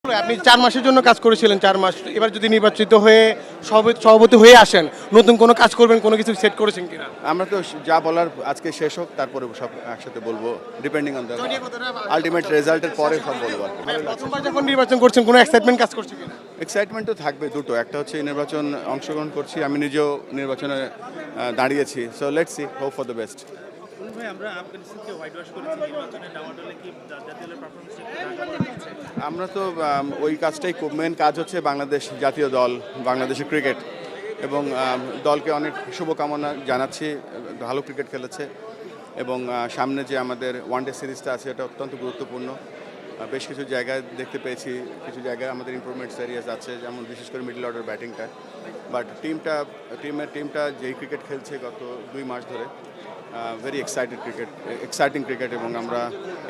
আপনি 4 মাসের জন্য কাজ করেছিলেন 4 মাস। এবার যদি নির্বাচিত হয়ে সভাপতি হয়ে আসেন, নতুন কোনো কাজ করবেন, কোনো কিছু সেট করেছেন কিনা? আমরা তো যা বলার আজকে শেষ হোক, তারপরে সব একসাথে বলবো, ডিপেন্ডিং অন দ্য আলটিমেট রেজাল্টের পরে সব বলবো আর কি। প্রথমবার যখন নির্বাচন করছেন, কোনো এক্সাইটমেন্ট কাজ করছে কিনা? এক্সাইটমেন্ট তো থাকবে দুটো, একটা হচ্ছে এই নির্বাচন অংশগ্রহণ করছি, আমি নিজেও নির্বাচনে দাঁড়িয়েছি, so let's see, hope for the best. ভাই আমরা আফগানিস্তানকে হোয়াইট ওয়াশ করেছি নির্বাচনে নেওয়ার দলে কি জাতীয় দলের পারফরমেন্স আমরা তো ওই কাজটাই খুব মেন কাজ হচ্ছে বাংলাদেশ জাতীয় দল, বাংলাদেশের ক্রিকেট, এবং দলকে অনেক শুভকামনা জানাচ্ছি, ভালো ক্রিকেট খেলেছে এবং সামনে যে আমাদের ওয়ানডে সিরিজটা আছে এটা অত্যন্ত গুরুত্বপূর্ণ। বেশ কিছু জায়গায় দেখতে পেয়েছি, কিছু জায়গায় আমাদের ইমপ্রুভমেন্টস এরিয়াস আছে, যেমন বিশেষ করে মিডল অর্ডার ব্যাটিংটা, বাট টিমটা যেই ক্রিকেট খেলছে গত 2 মাস ধরে, ভেরি এক্সাইটিং ক্রিকেট, এবং আমরা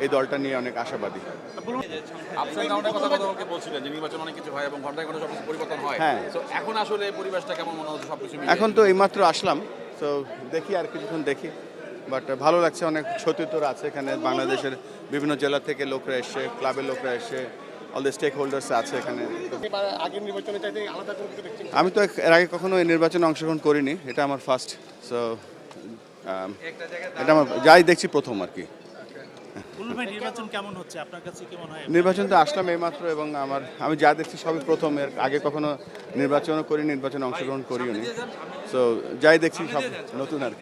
এই দলটা নিয়ে অনেক আশাবাদী। আপসাইড ডাউনের কথা গতকালকে বলছিলেন যে নির্বাচন অনেক কিছু হয় এবং ঘন্টায় ঘন্টা সবকিছু পরিবর্তন হয়। হ্যাঁ। তো এখন আসলে পরিবেশটা কেমন মনে হচ্ছে সবকিছু মিলিয়ে? এখন তো এইমাত্র আসলাম, তো দেখি আর কিছুক্ষণ দেখি, বাট ভালো লাগছে, অনেক সতীর্থরা আছে এখানে, বাংলাদেশের বিভিন্ন জেলা থেকে লোকরা এসছে, ক্লাবের লোকরা এসছে, অল দ্য স্টেক হোল্ডার্স আছে এখানে। আগের নির্বাচনে চাইতে আলাদা কোনো কিছু দেখছেন? আমি তো এর আগে কখনো এই নির্বাচনে অংশগ্রহণ করিনি, এটা আমার ফার্স্ট, সো এটা আমার যাই দেখছি প্রথম আর কি। ভাই নির্বাচন কেমন হচ্ছে আপনার কাছে, কি মনে হয়? নির্বাচন তো আসলাম এইমাত্র, এবং আমি যা দেখছি সবই প্রথম, এর আগে কখনো নির্বাচনও করিনি, নির্বাচনে অংশগ্রহণ করিও নি, সো যাই দেখছি সব নতুন আর কি।